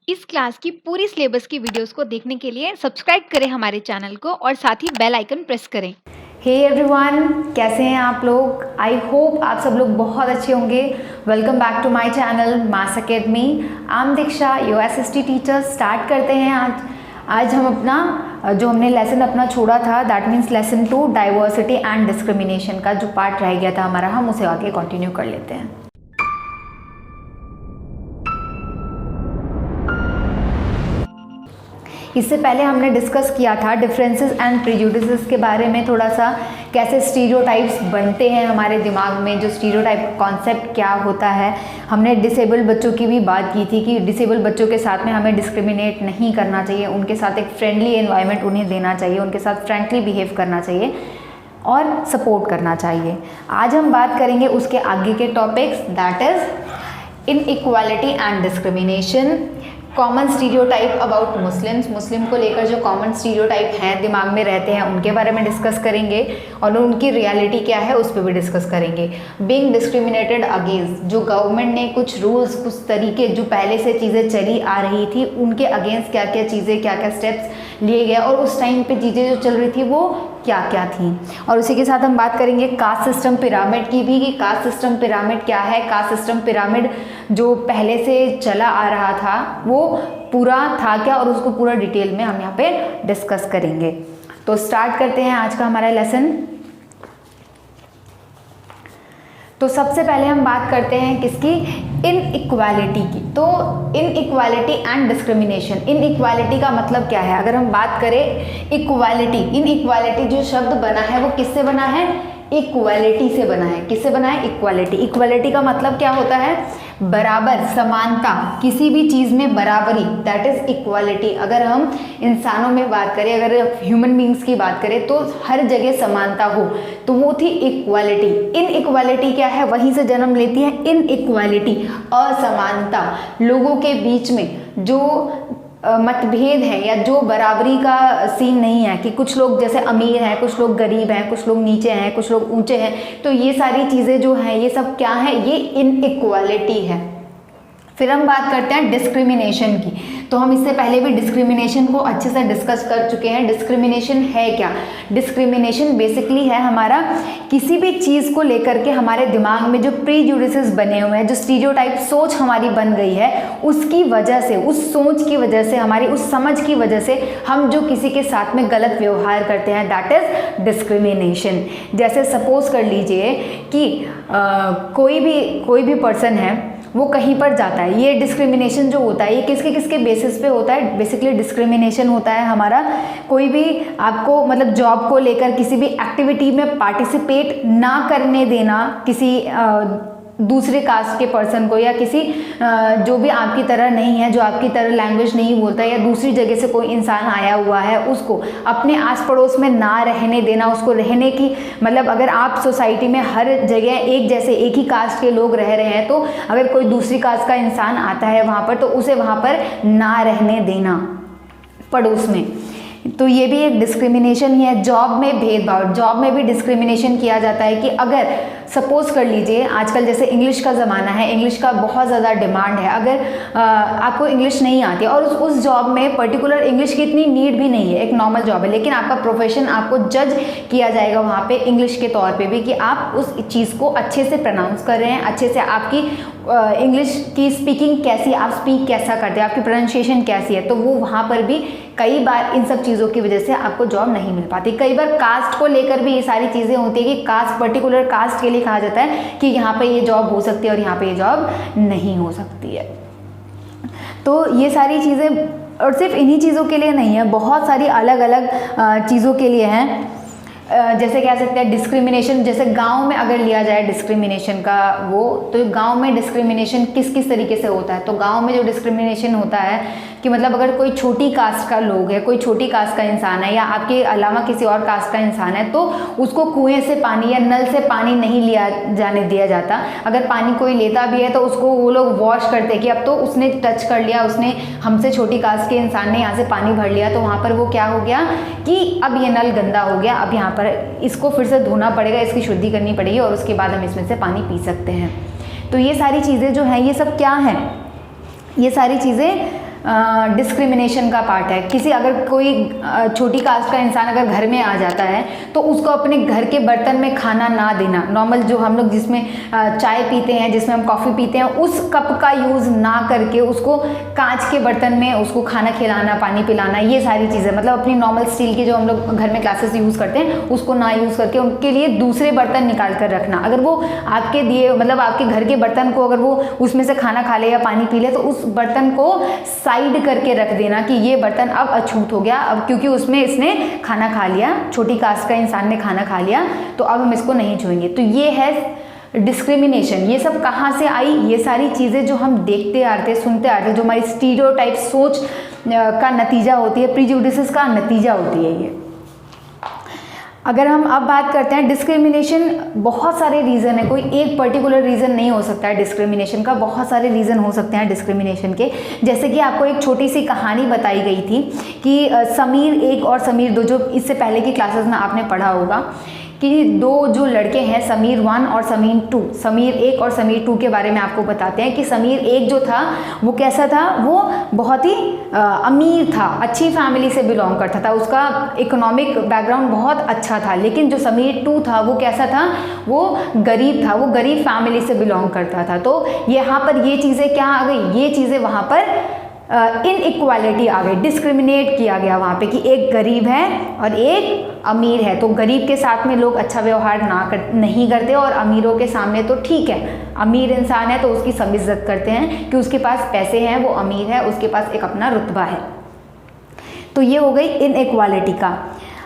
इस क्लास की पूरी सिलेबस की वीडियोस को देखने के लिए सब्सक्राइब करें हमारे चैनल को और साथ ही बेल आइकन प्रेस करें। हे एवरीवन, कैसे हैं आप लोग? आई होप आप सब लोग बहुत अच्छे होंगे। Welcome back to my channel Mass Academy. I am Diksha, your SST teacher. Start करते हैं आज हम अपना जो हमने लेसन अपना छोड़ा था, that means lesson 2 diversity and discrimination का जो पार्ट रह गया था हमारा, हम उसे आगे कंटिन्यू कर लेते हैं। इससे पहले हमने डिस्कस किया था डिफरेंसेस एंड प्रेजुडिसेस के बारे में, थोड़ा सा कैसे स्टीरियोटाइप्स बनते हैं हमारे दिमाग में, जो स्टीरियोटाइप कॉन्सेप्ट क्या होता है। हमने डिसेबल्ड बच्चों की भी बात की थी कि डिसेबल्ड बच्चों के साथ में हमें डिस्क्रिमिनेट नहीं करना चाहिए, उनके साथ एक फ्रेंडली एनवायरनमेंट उन्हें देना चाहिए, उनके साथ फ्रेंकली बिहेव करना चाहिए और सपोर्ट करना चाहिए। आज हम बात करेंगे उसके आगे के topics, that is inequality and discrimination, common stereotype about Muslims, Muslim को लेकर जो कॉमन स्टीरियोटाइप हैं दिमाग में रहते हैं उनके बारे में डिस्कस करेंगे और उनकी रियलिटी क्या है उस पर भी डिस्कस करेंगे। बीइंग डिस्क्रिमिनेटेड अगेंस्ट, जो गवर्नमेंट ने कुछ रूल्स, कुछ तरीके जो पहले से चीज़ें चली आ रही थी उनके अगेंस्ट क्या क्या चीज़ें, क्या क्या स्टेप्स लिए गए और उस टाइम पे चीज़ें जो चल रही थी वो क्या क्या थी। और उसी के साथ हम बात करेंगे कास्ट सिस्टम पिरामिड की भी, कि कास्ट सिस्टम पिरामिड क्या है। कास्ट सिस्टम पिरामिड जो पहले से चला आ रहा था वो पूरा था क्या और उसको पूरा डिटेल में हम यहाँ पे डिस्कस करेंगे। तो स्टार्ट करते हैं आज का हमारा लेसन। तो सबसे पहले हम बात करते हैं किसकी, इनइक्वालिटी की। तो इनइक्वालिटी एंड डिस्क्रिमिनेशन, इनइक्वालिटी का मतलब क्या है? अगर हम बात करें इक्वालिटी, इनइक्वालिटी जो शब्द बना है वो किससे बना है? इक्वालिटी से बना है। किससे बना है? इक्वालिटी। इक्वालिटी का मतलब क्या होता है? बराबर, समानता, किसी भी चीज़ में बराबरी, दैट इज इक्वालिटी। अगर हम इंसानों में बात करें, अगर ह्यूमन बींग्स की बात करें तो हर जगह समानता हो, तो वो थी इक्वालिटी। इनइक्वालिटी क्या है? वहीं से जन्म लेती है इनइक्वालिटी, असमानता, लोगों के बीच में जो मतभेद है या जो बराबरी का सीन नहीं है कि कुछ लोग जैसे अमीर हैं, कुछ लोग गरीब हैं, कुछ लोग नीचे हैं, कुछ लोग ऊंचे हैं, तो ये सारी चीज़ें जो हैं ये सब क्या है? ये इनइक्वालिटी है। फिर हम बात करते हैं डिस्क्रिमिनेशन की। तो हम इससे पहले भी डिस्क्रिमिनेशन को अच्छे से डिस्कस कर चुके हैं। डिस्क्रिमिनेशन है क्या? डिस्क्रिमिनेशन बेसिकली है हमारा किसी भी चीज़ को लेकर के हमारे दिमाग में जो प्रीजुडिसेस बने हुए हैं, जो स्टीरियोटाइप सोच हमारी बन गई है, उसकी वजह से, उस सोच की वजह से, हमारी उस समझ की वजह से हम जो किसी के साथ में गलत व्यवहार करते हैं, दैट इज डिस्क्रिमिनेशन। जैसे सपोज कर लीजिए कि कोई भी पर्सन है, वो कहीं पर जाता है, ये डिस्क्रिमिनेशन जो होता है ये किसके किसके बेसिस पे होता है? बेसिकली डिस्क्रिमिनेशन होता है हमारा कोई भी आपको मतलब जॉब को लेकर किसी भी एक्टिविटी में पार्टिसिपेट ना करने देना किसी दूसरे कास्ट के पर्सन को, या किसी जो भी आपकी तरह नहीं है, जो आपकी तरह लैंग्वेज नहीं बोलता, या दूसरी जगह से कोई इंसान आया हुआ है उसको अपने आस पड़ोस में ना रहने देना, उसको रहने की मतलब अगर आप सोसाइटी में हर जगह एक जैसे एक ही कास्ट के लोग रह रहे हैं, तो अगर कोई दूसरी कास्ट का इंसान आता है वहाँ पर तो उसे वहाँ पर ना रहने देना पड़ोस में, तो ये भी एक डिस्क्रिमिनेशन ही है। जॉब में भेदभाव, जॉब में भी डिस्क्रिमिनेशन किया जाता है कि अगर सपोज कर लीजिए आजकल जैसे इंग्लिश का ज़माना है, इंग्लिश का बहुत ज़्यादा डिमांड है, अगर आपको इंग्लिश नहीं आती और उस जॉब में पर्टिकुलर इंग्लिश की इतनी नीड भी नहीं है, एक नॉर्मल जॉब है, लेकिन आपका प्रोफेशन आपको जज किया जाएगा वहाँ पे इंग्लिश के तौर पे भी कि आप उस चीज़ को अच्छे से प्रोनाउंस कर रहे हैं, अच्छे से आपकी इंग्लिश की स्पीकिंग कैसी, आप स्पीक कैसा करते हैं, आपकी प्रोनाउंसिएशन कैसी है, तो वो वहाँ पर भी कई बार इन सब चीज़ों की वजह से आपको जॉब नहीं मिल पाती। कई बार कास्ट को लेकर भी ये सारी चीज़ें होती है कि कास्ट, पर्टिकुलर कास्ट के लिए कहा जाता है कि यहाँ पे ये जॉब हो सकती है और यहाँ पे ये जॉब नहीं हो सकती है। तो ये सारी चीज़ें, और सिर्फ इन्हीं चीज़ों के लिए नहीं है, बहुत सारी अलग अलग चीज़ों के लिए हैं। जैसे कह सकते हैं डिस्क्रिमिनेशन, जैसे गांव में अगर लिया जाए डिस्क्रिमिनेशन का वो, तो गांव में डिस्क्रिमिनेशन किस किस तरीके से होता है? तो गांव में जो डिस्क्रिमिनेशन होता है कि मतलब अगर कोई छोटी कास्ट का लोग है, कोई छोटी कास्ट का इंसान है या आपके अलावा किसी और कास्ट का इंसान है, तो उसको कुएं से पानी या नल से पानी नहीं लिया जाने दिया जाता। अगर पानी कोई लेता भी है तो उसको वो लोग वॉश करते कि अब तो उसने टच कर लिया, उसने हमसे छोटी कास्ट के इंसान ने यहाँ से पानी भर लिया, तो वहाँ पर वो क्या हो गया कि अब ये नल गंदा हो गया, अब यहाँ पर इसको फिर से धोना पड़ेगा, इसकी शुद्धि करनी पड़ेगी और उसके बाद हम इसमें से पानी पी सकते हैं। तो ये सारी चीज़ें जो हैं ये सब क्या हैं? ये सारी चीज़ें डिस्क्रिमिनेशन का पार्ट है। किसी अगर कोई छोटी कास्ट का इंसान अगर घर में आ जाता है तो उसको अपने घर के बर्तन में खाना ना देना, नॉर्मल जो हम लोग जिसमें चाय पीते हैं, जिसमें हम कॉफ़ी पीते हैं, उस कप का यूज़ ना करके उसको कांच के बर्तन में उसको खाना खिलाना, पानी पिलाना, ये सारी चीज़ें, मतलब अपनी नॉर्मल स्टील की जो हम लोग घर में ग्लासेस यूज़ करते हैं उसको ना यूज़ करके उनके लिए दूसरे बर्तन निकाल कर रखना। अगर वो आपके दिए मतलब आपके घर के बर्तन को अगर वो उसमें से खाना खा ले या पानी पी ले तो उस बर्तन को साइड करके रख देना कि ये बर्तन अब अछूत हो गया, अब क्योंकि उसमें इसने खाना खा लिया, छोटी कास्ट का इंसान ने खाना खा लिया तो अब हम इसको नहीं छुएंगे। तो ये है डिस्क्रिमिनेशन। ये सब कहाँ से आई? ये सारी चीज़ें जो हम देखते आते सुनते आते, जो हमारी स्टीरियोटाइप सोच का नतीजा होती है, प्रीजुडिसेस का नतीजा होती है ये। अगर हम अब बात करते हैं डिस्क्रिमिनेशन, बहुत सारे रीज़न है, कोई एक पर्टिकुलर रीज़न नहीं हो सकता है डिस्क्रिमिनेशन का, बहुत सारे रीज़न हो सकते हैं डिस्क्रिमिनेशन के। जैसे कि आपको एक छोटी सी कहानी बताई गई थी कि समीर 1 और समीर 2, जो इससे पहले की क्लासेस में आपने पढ़ा होगा कि 2 जो लड़के हैं, समीर 1 और समीर 2, समीर 1 और समीर 2 के बारे में आपको बताते हैं कि समीर 1 जो था वो कैसा था, वो बहुत ही अमीर था, अच्छी फैमिली से बिलोंग करता था, उसका इकोनॉमिक बैकग्राउंड बहुत अच्छा था। लेकिन जो समीर 2 था वो कैसा था, वो गरीब था, वो गरीब फैमिली से बिलोंग करता था। तो यहाँ पर ये चीज़ें क्या आ गई, ये चीज़ें वहाँ पर इनइक्वालिटी आ गई, डिस्क्रिमिनेट किया गया वहाँ पे कि एक गरीब है और एक अमीर है। तो गरीब के साथ में लोग अच्छा व्यवहार नहीं करते और अमीरों के सामने तो ठीक है, अमीर इंसान है तो उसकी सब इज्जत करते हैं कि उसके पास पैसे हैं, वो अमीर है, उसके पास एक अपना रुतबा है। तो ये हो गई इनइक्वालिटी का।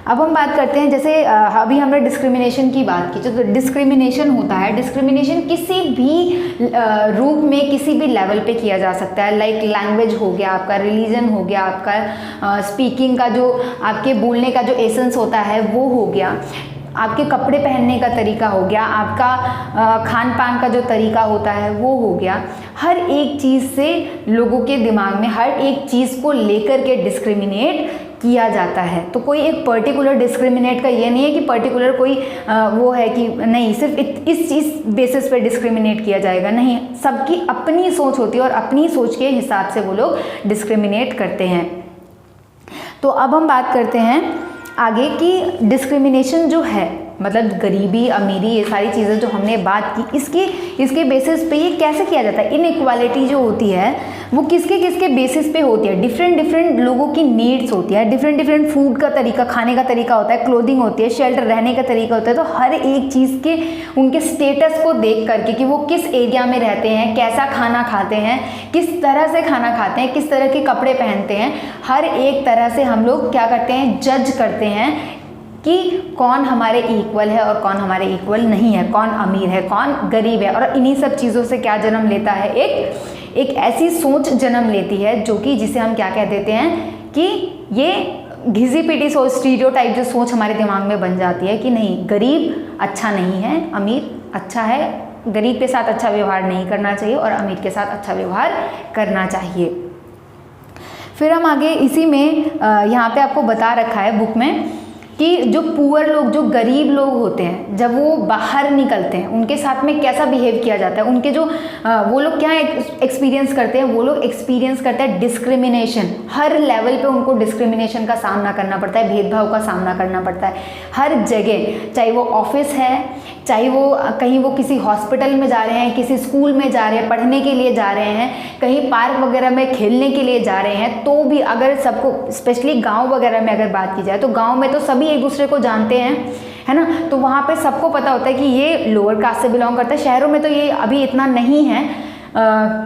अब हम बात करते हैं, जैसे अभी हमने डिस्क्रिमिनेशन की बात की, जो डिस्क्रिमिनेशन होता है, डिस्क्रिमिनेशन किसी भी रूप में किसी भी लेवल पे किया जा सकता है। लाइक लैंग्वेज हो गया आपका, रिलीजन हो गया आपका, स्पीकिंग का जो आपके बोलने का जो एसेंस होता है वो हो गया, आपके कपड़े पहनने का तरीका हो गया, आपका खान पान का जो तरीका होता है वो हो गया। हर एक चीज़ से लोगों के दिमाग में हर एक चीज़ को लेकर के डिस्क्रिमिनेट किया जाता है। तो कोई एक पर्टिकुलर डिस्क्रिमिनेट का ये नहीं है कि पर्टिकुलर कोई वो है कि नहीं सिर्फ इस चीज़ बेसिस पे डिस्क्रिमिनेट किया जाएगा, नहीं, सबकी अपनी सोच होती है और अपनी सोच के हिसाब से वो लोग डिस्क्रिमिनेट करते हैं। तो अब हम बात करते हैं आगे कि डिस्क्रिमिनेशन जो है, मतलब गरीबी अमीरी ये सारी चीज़ें जो हमने बात की, इसके बेसिस पे ये कैसे किया जाता है। इनइक्वालिटी जो होती है वो किसके बेसिस पे होती है, डिफरेंट लोगों की नीड्स होती है, डिफरेंट फूड का तरीका, खाने का तरीका होता है, क्लोथिंग होती है, शेल्टर रहने का तरीका होता है। तो हर एक चीज़ के उनके स्टेटस को देख करके कि वो किस एरिया में रहते हैं, कैसा खाना खाते हैं, किस तरह से खाना खाते हैं, किस तरह के कपड़े पहनते हैं, हर एक तरह से हम लोग क्या करते हैं, जज करते हैं कि कौन हमारे इक्वल है और कौन हमारे इक्वल नहीं है, कौन अमीर है, कौन गरीब है। और इन्हीं सब चीज़ों से क्या जन्म लेता है, एक ऐसी सोच जन्म लेती है जो कि जिसे हम क्या कह देते हैं कि ये घिसी पिटी सोच, स्टीरियोटाइप जो सोच हमारे दिमाग में बन जाती है कि नहीं, गरीब अच्छा नहीं है, अमीर अच्छा है, गरीब के साथ अच्छा व्यवहार नहीं करना चाहिए और अमीर के साथ अच्छा व्यवहार करना चाहिए। फिर हम आगे इसी में यहाँ पे आपको बता रखा है बुक में कि जो पुअर लोग, जो गरीब लोग होते हैं, जब वो बाहर निकलते हैं उनके साथ में कैसा बिहेव किया जाता है, उनके जो वो लोग क्या एक्सपीरियंस करते हैं, वो लोग एक्सपीरियंस करते हैं डिस्क्रिमिनेशन। हर लेवल पे उनको डिस्क्रिमिनेशन का सामना करना पड़ता है, भेदभाव का सामना करना पड़ता है हर जगह, चाहे वो ऑफिस है, चाहे वो कहीं वो किसी हॉस्पिटल में जा रहे हैं, किसी स्कूल में जा रहे हैं, पढ़ने के लिए जा रहे हैं, कहीं पार्क वगैरह में खेलने के लिए जा रहे हैं, तो भी अगर सबको, स्पेशली गाँव वगैरह में अगर बात की जाए तो गाँव में तो सभी एक दूसरे को जानते हैं, है ना, तो वहाँ पे सबको पता होता है कि ये लोअर कास्ट से बिलोंग करता है। शहरों में तो ये अभी इतना नहीं है,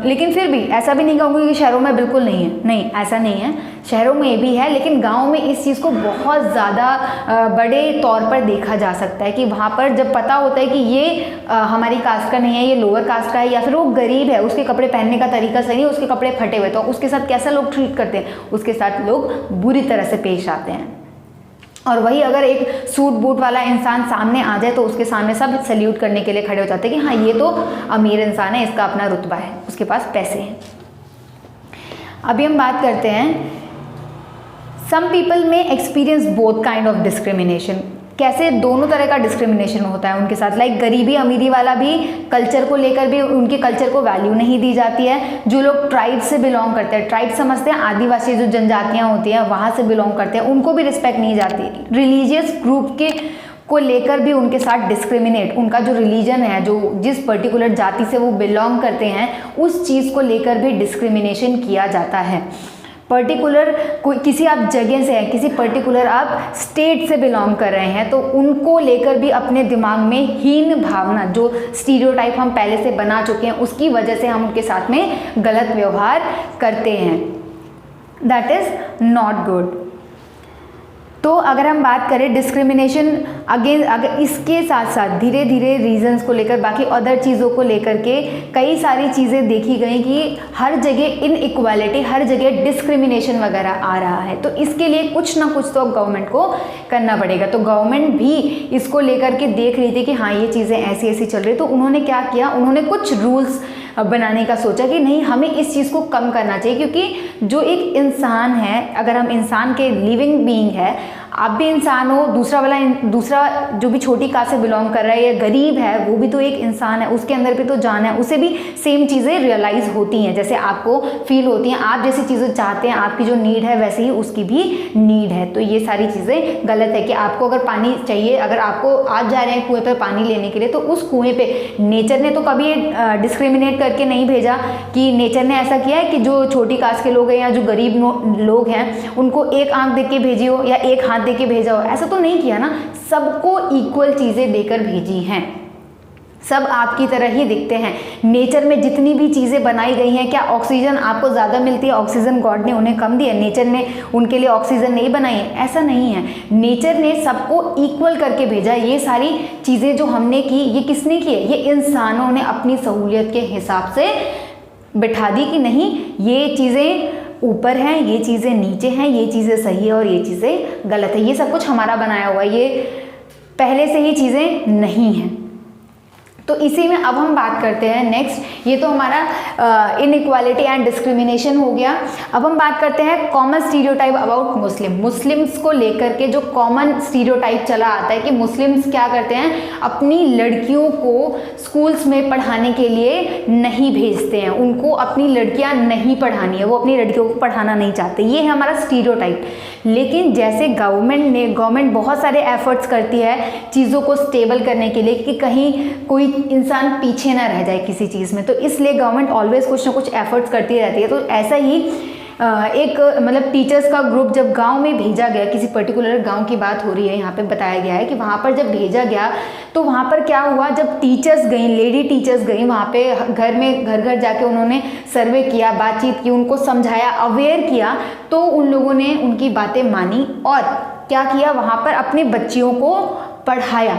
लेकिन फिर भी ऐसा भी नहीं कहूँगी कि शहरों में बिल्कुल नहीं है, नहीं ऐसा नहीं है, शहरों में भी है, लेकिन गाँव में इस चीज़ को बहुत ज़्यादा बड़े तौर पर देखा जा सकता है कि वहाँ पर जब पता होता है कि ये हमारी कास्ट का नहीं है, ये लोअर कास्ट का है, या फिर वो गरीब है, उसके कपड़े पहनने का तरीका सही है, उसके कपड़े फटे हुए, तो उसके साथ कैसा लोग ट्रीट करते हैं, उसके साथ लोग बुरी तरह से पेश आते हैं। और वही अगर एक सूट बूट वाला इंसान सामने आ जाए तो उसके सामने सब सैल्यूट करने के लिए खड़े हो जाते हैं कि हाँ ये तो अमीर इंसान है, इसका अपना रुतबा है, उसके पास पैसे हैं। अभी हम बात करते हैं, सम पीपल में experience both kind of discrimination. कैसे दोनों तरह का डिस्क्रिमिनेशन होता है उनके साथ। लाइक गरीबी अमीरी वाला भी कल्चर को लेकर भी उनके कल्चर को वैल्यू नहीं दी जाती है। जो लोग ट्राइब से बिलोंग करते हैं, ट्राइब समझते हैं आदिवासी जो जनजातियाँ होती हैं वहाँ से बिलोंग करते हैं, उनको भी रिस्पेक्ट नहीं जाती। रिलीजियस ग्रुप के को लेकर भी उनके साथ डिस्क्रिमिनेट, उनका जो रिलीजन है, जो जिस पर्टिकुलर जाति से वो बिलोंग करते हैं उस चीज़ को लेकर भी डिस्क्रिमिनेशन किया जाता है। पर्टिकुलर कोई किसी आप जगह से हैं, किसी पर्टिकुलर आप स्टेट से बिलोंग कर रहे हैं तो उनको लेकर भी अपने दिमाग में हीन भावना, जो स्टीरियोटाइप हम पहले से बना चुके हैं उसकी वजह से हम उनके साथ में गलत व्यवहार करते हैं। That is not good. तो अगर हम बात करें डिस्क्रिमिनेशन अगेन, अगर इसके साथ साथ धीरे धीरे रीजंस को लेकर, बाकी अदर चीज़ों को लेकर के कई सारी चीज़ें देखी गई कि हर जगह इनइक्वालिटी, हर जगह डिस्क्रिमिनेशन वगैरह आ रहा है। तो इसके लिए कुछ ना कुछ तो गवर्नमेंट को करना पड़ेगा। तो गवर्नमेंट भी इसको लेकर के देख रही थी कि हाँ ये चीज़ें ऐसी ऐसी चल रही, तो उन्होंने क्या किया, उन्होंने कुछ रूल्स बनाने का सोचा कि नहीं हमें इस चीज़ को कम करना चाहिए। क्योंकि जो एक इंसान है, अगर हम इंसान के लिविंग बीइंग है, आप भी इंसान हो, दूसरा जो भी छोटी कास्ट से बिलोंग कर रहा है या गरीब है वो भी तो एक इंसान है, उसके अंदर भी तो जान है, उसे भी सेम चीज़ें रियलाइज़ होती हैं जैसे आपको फील होती हैं। आप जैसी चीज़ें चाहते हैं, आपकी जो नीड है वैसे ही उसकी भी नीड है। तो ये सारी चीज़ें गलत है कि आपको अगर पानी चाहिए, अगर आपको आज जा रहे हैं कुएं पर पानी लेने के लिए, तो उस कुएं पे नेचर ने तो कभी डिस्क्रिमिनेट करके नहीं भेजा कि नेचर ने ऐसा किया है कि जो छोटी कास्ट के लोग हैं या जो गरीब लोग हैं उनको एक आंख दे के भेजी हो या एक हाथ दे के भेजा हो, ऐसा तो नहीं किया ना। सबको इक्वल चीज़ें देकर भेजी हैं, सब आपकी तरह ही दिखते हैं। नेचर में जितनी भी चीज़ें बनाई गई हैं, क्या ऑक्सीजन आपको ज़्यादा मिलती है? ऑक्सीजन गॉड ने उन्हें कम दी है, नेचर ने उनके लिए ऑक्सीजन नहीं बनाई है? ऐसा नहीं है। नेचर ने सबको इक्वल करके भेजा। ये सारी चीज़ें जो हमने की, ये किसने की है? ये इंसानों ने अपनी सहूलियत के हिसाब से बिठा दी कि नहीं ये चीज़ें ऊपर हैं, ये चीज़ें नीचे हैं, ये चीज़ें सही है और ये चीज़ें गलत है। ये सब कुछ हमारा बनाया हुआ है, ये पहले से ही चीज़ें नहीं हैं। तो इसी में अब हम बात करते हैं नेक्स्ट। ये तो हमारा इनइक्वालिटी एंड डिस्क्रिमिनेशन हो गया। अब हम बात करते हैं कॉमन स्टीरियोटाइप अबाउट मुस्लिम्स को लेकर के जो कॉमन स्टीरियोटाइप चला आता है कि मुस्लिम्स क्या करते हैं, अपनी लड़कियों को स्कूल्स में पढ़ाने के लिए नहीं भेजते हैं, उनको अपनी लड़कियां नहीं पढ़ानी है, वो अपनी लड़कियों को पढ़ाना नहीं चाहते। ये है हमारा स्टीरियोटाइप। लेकिन जैसे गवर्नमेंट बहुत सारे एफर्ट्स करती है चीज़ों को स्टेबल करने के लिए कि कहीं कोई इंसान पीछे ना रह जाए किसी चीज़ में, तो इसलिए गवर्नमेंट ऑलवेज कुछ ना कुछ एफर्ट्स करती रहती है। तो ऐसा ही एक मतलब टीचर्स का ग्रुप जब गांव में भेजा गया, किसी पर्टिकुलर गांव की बात हो रही है, यहाँ पे बताया गया है कि वहाँ पर जब भेजा गया तो वहाँ पर क्या हुआ, जब टीचर्स गई, लेडी टीचर्स गई वहाँ पे घर घर जाके उन्होंने सर्वे किया, बातचीत की, उनको समझाया, अवेयर किया, तो उन लोगों ने उनकी बातें मानी और क्या किया, वहाँ पर अपने बच्चियों को पढ़ाया।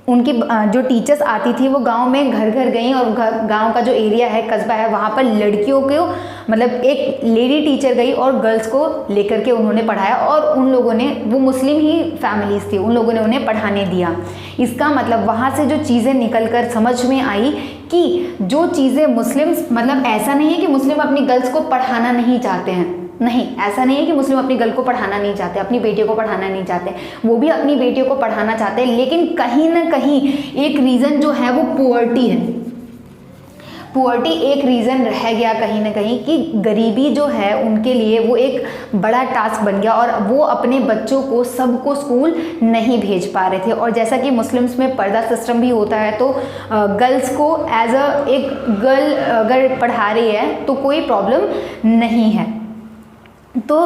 उनकी जो टीचर्स आती थी वो गांव में घर घर गई और गांव का जो एरिया है, कस्बा है, वहाँ पर लड़कियों को मतलब एक लेडी टीचर गई और गर्ल्स को लेकर के उन्होंने पढ़ाया और उन लोगों ने, वो मुस्लिम ही फैमिलीज थी, उन लोगों ने उन्हें पढ़ाने दिया। इसका मतलब वहाँ से जो चीज़ें निकल कर समझ में आई कि जो चीज़ें मुस्लिम्स, मतलब ऐसा नहीं है कि मुस्लिम अपनी गर्ल्स को पढ़ाना नहीं चाहते हैं, नहीं, ऐसा नहीं है कि मुस्लिम अपनी गर्ल को पढ़ाना नहीं चाहते, अपनी बेटियों को पढ़ाना नहीं चाहते, वो भी अपनी बेटियों को पढ़ाना चाहते हैं। लेकिन कहीं ना कहीं एक रीज़न जो है वो पुअर्टी है। पुअर्टी एक रीज़न रह गया कहीं ना कहीं कि गरीबी जो है उनके लिए वो एक बड़ा टास्क बन गया और वो अपने बच्चों को सबको स्कूल नहीं भेज पा रहे थे। और जैसा कि मुस्लिम्स में पर्दा सिस्टम भी होता है, तो गर्ल्स को एज एक गर्ल अगर पढ़ा रही है तो कोई प्रॉब्लम नहीं है। तो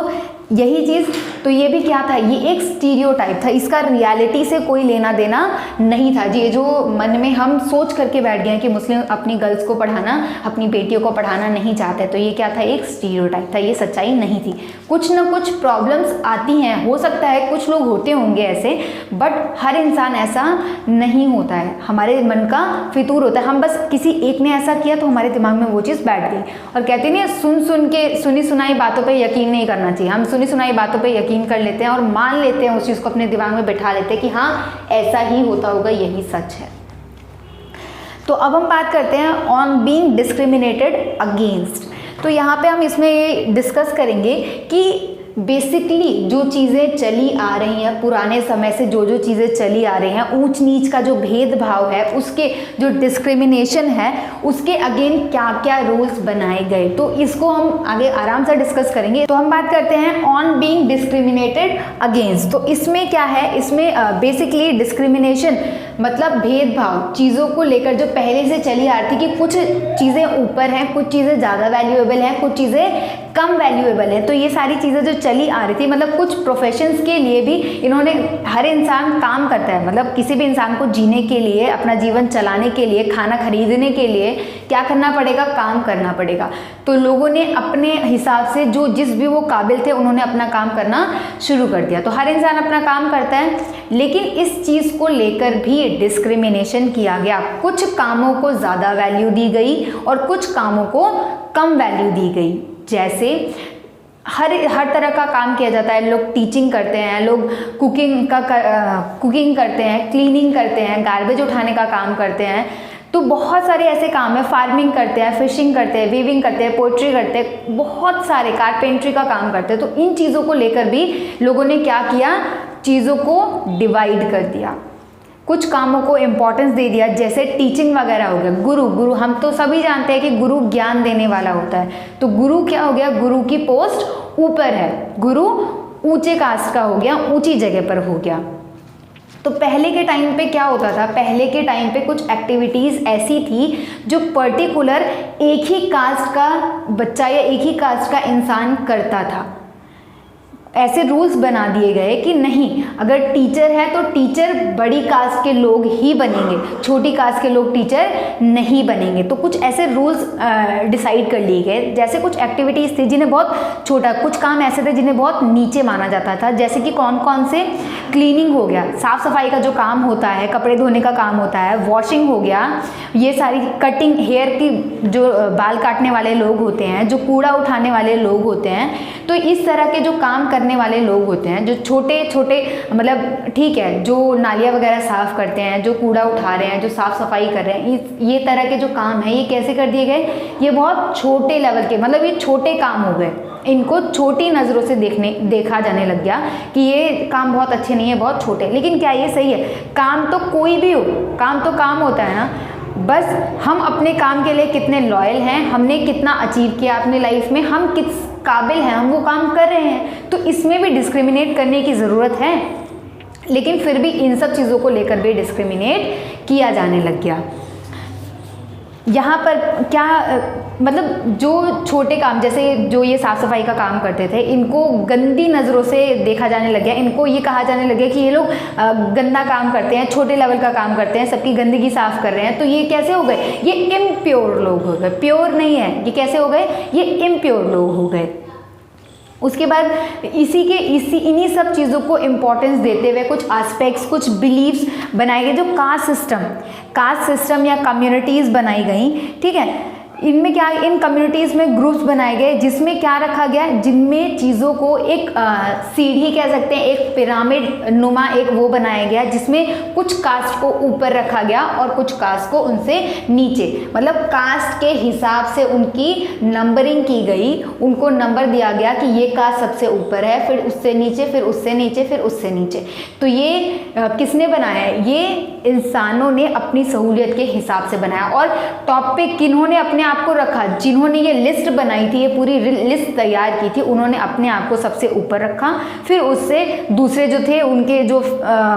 यही चीज़, तो ये भी क्या था, ये एक स्टीरियोटाइप था, इसका रियलिटी से कोई लेना देना नहीं था। ये जो मन में हम सोच करके बैठ गए कि मुस्लिम अपनी गर्ल्स को पढ़ाना, अपनी बेटियों को पढ़ाना नहीं चाहते, तो ये क्या था, एक स्टीरियोटाइप था, ये सच्चाई नहीं थी। कुछ ना कुछ प्रॉब्लम्स आती हैं, हो सकता है कुछ लोग होते होंगे ऐसे, बट हर इंसान ऐसा नहीं होता है, हमारे मन का फितूर होता है। हम बस किसी एक ने ऐसा किया तो हमारे दिमाग में वो चीज़ बैठ गई, और कहते नहीं सुनी सुनाई बातों पर यकीन नहीं करना चाहिए। हम सुनी सुनाई बातों पे यकीन कर लेते हैं और मान लेते हैं, उस चीज़ को अपने दिमाग में बैठा लेते हैं कि हाँ ऐसा ही होता होगा, यही सच है। तो अब हम बात करते हैं ऑन बीइंग डिस्क्रिमिनेटेड अगेंस्ट। तो यहाँ पे हम इसमें ये डिस्कस करेंगे कि बेसिकली जो चीज़ें चली आ रही हैं पुराने समय से, जो चीज़ें चली आ रही हैं, ऊंच नीच का जो भेदभाव है, उसके जो डिस्क्रिमिनेशन है, उसके अगेन क्या क्या रूल्स बनाए गए, तो इसको हम आगे आराम से डिस्कस करेंगे। तो हम बात करते हैं ऑन बीइंग डिस्क्रिमिनेटेड अगेंस्ट। तो इसमें क्या है, इसमें बेसिकली डिस्क्रिमिनेशन मतलब भेदभाव चीज़ों को लेकर जो पहले से चली आ रही थी कि कुछ चीज़ें ऊपर हैं, कुछ चीज़ें ज़्यादा वैल्यूएबल हैं, कुछ चीज़ें कम वैल्यूएबल है। तो ये सारी चीज़ें जो चली आ रही थी, मतलब कुछ प्रोफेशंस के लिए भी इन्होंने, हर इंसान काम करता है, मतलब किसी भी इंसान को जीने के लिए, अपना जीवन चलाने के लिए, खाना खरीदने के लिए क्या करना पड़ेगा, काम करना पड़ेगा। तो लोगों ने अपने हिसाब से जो जिस भी वो काबिल थे उन्होंने अपना काम करना शुरू कर दिया। तो हर इंसान अपना काम करता है, लेकिन इस चीज़ को लेकर भी डिस्क्रिमिनेशन किया गया। कुछ कामों को ज़्यादा वैल्यू दी गई और कुछ कामों को कम वैल्यू दी गई। जैसे हर तरह का काम किया जाता है, लोग टीचिंग करते हैं, लोग कुकिंग करते हैं, क्लीनिंग करते हैं, गार्बेज उठाने का काम करते हैं। तो बहुत सारे ऐसे काम है, फार्मिंग करते हैं, फिशिंग करते हैं, वीविंग करते हैं, पोएट्री करते हैं, बहुत सारे कारपेंट्री का काम करते हैं। तो इन चीज़ों को लेकर भी लोगों ने क्या किया, चीज़ों को डिवाइड कर दिया, कुछ कामों को इम्पोर्टेंस दे दिया। जैसे टीचिंग वगैरह हो गया, गुरु हम तो सभी जानते हैं कि गुरु ज्ञान देने वाला होता है। तो गुरु क्या हो गया, गुरु की पोस्ट ऊपर है, गुरु ऊंचे कास्ट का हो गया, ऊंची जगह पर हो गया। तो पहले के टाइम पे क्या होता था, पहले के टाइम पे कुछ एक्टिविटीज़ ऐसी थी जो पर्टिकुलर एक ही कास्ट का बच्चा या एक ही कास्ट का इंसान करता था। ऐसे रूल्स बना दिए गए कि नहीं, अगर टीचर है तो टीचर बड़ी कास्ट के लोग ही बनेंगे, छोटी कास्ट के लोग टीचर नहीं बनेंगे। तो कुछ ऐसे रूल्स डिसाइड कर लिए गए। जैसे कुछ एक्टिविटीज़ थी जिन्हें बहुत छोटा, कुछ काम ऐसे थे जिन्हें बहुत नीचे माना जाता था। जैसे कि कौन कौन से, क्लीनिंग हो गया, साफ़ सफाई का जो काम होता है, कपड़े धोने का काम होता है, वॉशिंग हो गया, ये सारी कटिंग, हेयर की जो बाल काटने वाले लोग होते हैं, जो कूड़ा उठाने वाले लोग होते हैं, तो इस तरह के जो काम करने वाले लोग होते हैं, जो छोटे छोटे, मतलब ठीक है, जो नालियाँ वगैरह साफ़ करते हैं, जो कूड़ा उठा रहे हैं, जो साफ़ सफाई कर रहे हैं, ये तरह के जो काम है, ये कैसे कर दिए गए, ये बहुत छोटे लेवल के, मतलब ये छोटे काम हो गए। इनको छोटी नज़रों से देखा जाने लग गया कि ये काम बहुत अच्छे नहीं है, बहुत छोटे। लेकिन क्या ये सही है? काम तो कोई भी हो, काम तो काम होता है ना, बस हम अपने काम के लिए कितने लॉयल हैं, हमने कितना अचीव किया अपनी लाइफ में, हम किस काबिल हैं, हम वो काम कर रहे हैं। तो इसमें भी डिस्क्रिमिनेट करने की ज़रूरत है, लेकिन फिर भी इन सब चीज़ों को लेकर भी डिस्क्रिमिनेट किया जाने लग गया। यहाँ पर क्या मतलब जो छोटे काम, जैसे जो ये साफ़ सफाई का काम करते थे, इनको गंदी नज़रों से देखा जाने लग गया। इनको ये कहा जाने लग गया कि ये लोग गंदा काम करते हैं, छोटे लेवल का काम करते हैं, सबकी गंदगी साफ़ कर रहे हैं। तो ये कैसे हो गए? ये इम्प्योर लोग हो गए, प्योर नहीं है। ये कैसे हो गए? ये इम्प्योर लोग हो गए। उसके बाद इन्हीं सब चीज़ों को इम्पोर्टेंस देते हुए कुछ एस्पेक्ट्स, कुछ बिलीव्स बनाए गए, जो कास्ट सिस्टम या कम्युनिटीज़ बनाई गई। ठीक है, इनमें क्या, इन कम्युनिटीज़ में ग्रुप्स बनाए गए, जिसमें क्या रखा गया, जिनमें चीज़ों को एक सीढ़ी कह सकते हैं, एक पिरामिड नुमा एक वो बनाया गया, जिसमें कुछ कास्ट को ऊपर रखा गया और कुछ कास्ट को उनसे नीचे, मतलब कास्ट के हिसाब से उनकी नंबरिंग की गई। उनको नंबर दिया गया कि ये कास्ट सबसे ऊपर है, फिर उससे नीचे, फिर उससे नीचे, फिर उससे नीचे। तो ये किसने बनाया है? ये इंसानों ने अपनी सहूलियत के हिसाब से बनाया। और टॉप पे किन्होंने अपने आप को रखा? जिन्होंने ये लिस्ट बनाई थी, ये पूरी लिस्ट तैयार की थी, उन्होंने अपने आप को सबसे ऊपर रखा। फिर उससे दूसरे जो थे, उनके जो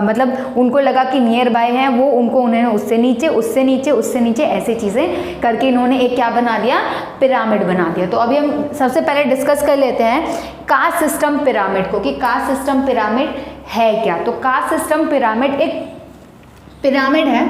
मतलब उनको लगा कि नियर बाय हैं वो, उन्होंने उससे नीचे, उससे नीचे, उससे नीचे, ऐसे चीज़ें करके इन्होंने एक क्या बना दिया? पिरामिड बना दिया। तो अभी हम सबसे पहले डिस्कस कर लेते हैं कास्ट सिस्टम पिरामिड को, कि कास्ट सिस्टम पिरामिड है क्या। तो कास्ट सिस्टम पिरामिड एक पिरामिड है।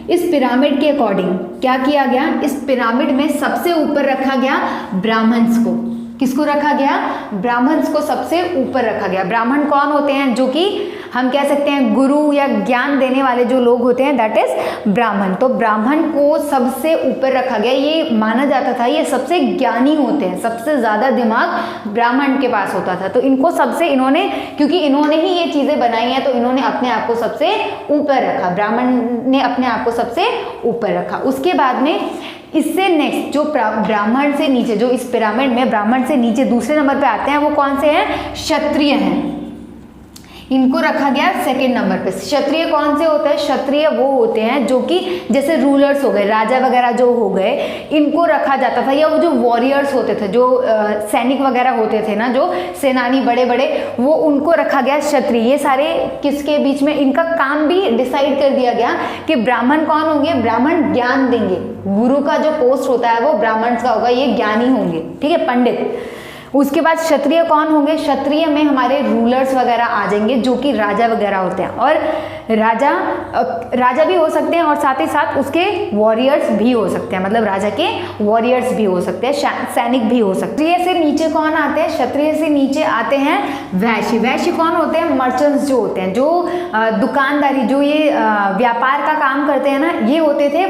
इस पिरामिड के अकॉर्डिंग क्या किया गया? इस पिरामिड में सबसे ऊपर रखा गया ब्राह्मण्स को। किसको रखा गया? ब्राह्मण्स को सबसे ऊपर रखा गया। ब्राह्मण कौन होते हैं? जो कि हम कह सकते हैं गुरु या ज्ञान देने वाले जो लोग होते हैं, दैट इज ब्राह्मण। तो ब्राह्मण को सबसे ऊपर रखा गया। ये माना जाता था ये सबसे ज्ञानी होते हैं, सबसे ज़्यादा दिमाग ब्राह्मण के पास होता था। तो इनको सबसे, इन्होंने, क्योंकि इन्होंने ही ये चीज़ें बनाई हैं, तो इन्होंने अपने आप को सबसे ऊपर रखा। ब्राह्मण ने अपने आप को सबसे ऊपर रखा। उसके बाद में इससे नेक्स्ट जो ब्राह्मण से नीचे, जो इस पिरामिड में ब्राह्मण से नीचे दूसरे नंबर पे आते हैं, वो कौन से हैं? क्षत्रिय हैं। इनको रखा गया सेकंड नंबर पे। क्षत्रिय कौन से होते हैं? क्षत्रिय वो होते हैं जो कि जैसे रूलर्स हो गए, राजा वगैरह जो हो गए, इनको रखा जाता था, या वो जो वॉरियर्स होते थे, जो सैनिक वगैरह होते थे ना, जो सेनानी बड़े बड़े, वो उनको रखा गया क्षत्रिय। ये सारे किसके बीच में? इनका काम भी डिसाइड कर दिया गया कि ब्राह्मण कौन होंगे? ब्राह्मण ज्ञान देंगे। गुरु का जो पोस्ट होता है वो ब्राह्मण का होगा, ये ज्ञानी होंगे, ठीक है, पंडित। उसके बाद क्षत्रिय कौन होंगे? क्षत्रिय में हमारे रूलर्स वगैरह आ जाएंगे, जो कि राजा वगैरह होते हैं, और राजा भी हो सकते हैं और साथ ही साथ उसके वॉरियर्स भी हो सकते हैं, मतलब राजा के वॉरियर्स भी हो सकते हैं, सैनिक भी हो सकते हैं। क्षत्रिय से नीचे कौन आते हैं? क्षत्रिय से नीचे आते हैं वैश्य। वैश्य कौन होते हैं? मर्चेंट्स जो होते हैं, जो दुकानदारी, जो ये व्यापार का काम करते हैं ना, ये होते थे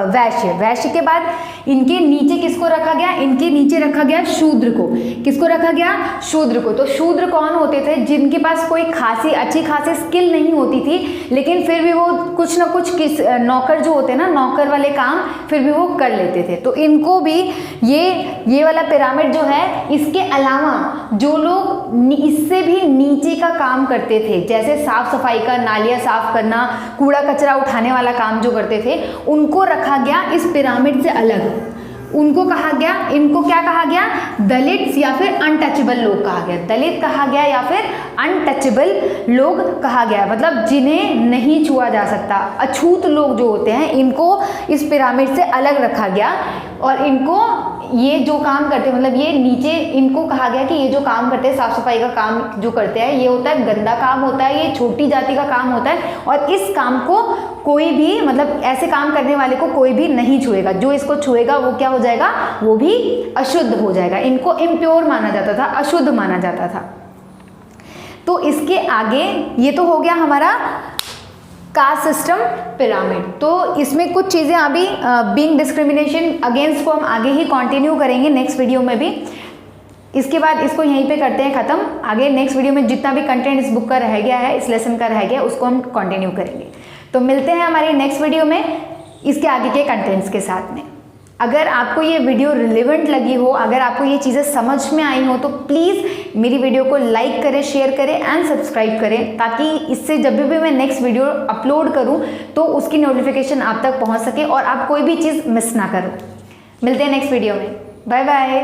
वैश्य। वैश्य के बाद इनके नीचे किसको रखा गया? इनके नीचे रखा गया शूद्र को। किसको रखा गया? शूद्र को। तो शूद्र कौन होते थे? जिनके पास कोई अच्छी खासी स्किल नहीं होती थी, लेकिन फिर भी वो कुछ ना कुछ नौकर जो होते हैं ना, नौकर वाले काम फिर भी वो कर लेते थे। तो इनको भी ये वाला पिरामिड जो है, इसके अलावा जो लोग इससे भी नीचे का काम करते थे, जैसे साफ सफाई का, नालियाँ साफ करना, कूड़ा कचरा उठाने वाला काम जो करते थे, उनको रखा गया इस पिरामिड से अलग। उनको कहा गया, इनको क्या कहा गया? दलित्स या फिर अनटचेबल लोग कहा गया। दलित कहा गया या फिर अनटचेबल लोग कहा गया, मतलब जिन्हें नहीं छुआ जा सकता, अछूत लोग जो होते हैं, इनको इस पिरामिड से अलग रखा गया। और इनको ये जो काम करते हैं, मतलब ये नीचे, इनको कहा गया कि ये जो काम करते हैं, साफ सफाई का काम जो करते हैं, ये होता है गंदा काम होता है, ये छोटी जाति का काम होता है, और इस काम को कोई भी, मतलब ऐसे काम करने वाले को कोई भी नहीं छुएगा। जो इसको छुएगा वो क्या हो जाएगा? वो भी अशुद्ध हो जाएगा। इनको इम्प्योर माना जाता था, अशुद्ध माना जाता था। तो इसके आगे ये तो हो गया हमारा कास्ट सिस्टम पिरामिड। तो इसमें कुछ चीज़ें अभी बीइंग डिस्क्रिमिनेशन अगेंस्ट को हम आगे ही कंटिन्यू करेंगे नेक्स्ट वीडियो में भी। इसके बाद इसको यहीं पे करते हैं ख़त्म। आगे नेक्स्ट वीडियो में जितना भी कंटेंट इस बुक का रह गया है, इस लेसन का रह गया, उसको हम कंटिन्यू करेंगे। तो मिलते हैं हमारी नेक्स्ट वीडियो में इसके आगे के कंटेंट्स के साथ में। अगर आपको ये वीडियो रिलेवेंट लगी हो, अगर आपको ये चीज़ें समझ में आई हो, तो प्लीज़ मेरी वीडियो को लाइक करें, शेयर करें एंड सब्सक्राइब करें, ताकि इससे जब भी मैं नेक्स्ट वीडियो अपलोड करूं तो उसकी नोटिफिकेशन आप तक पहुंच सके और आप कोई भी चीज़ मिस ना करो। मिलते हैं नेक्स्ट वीडियो में। Bye bye.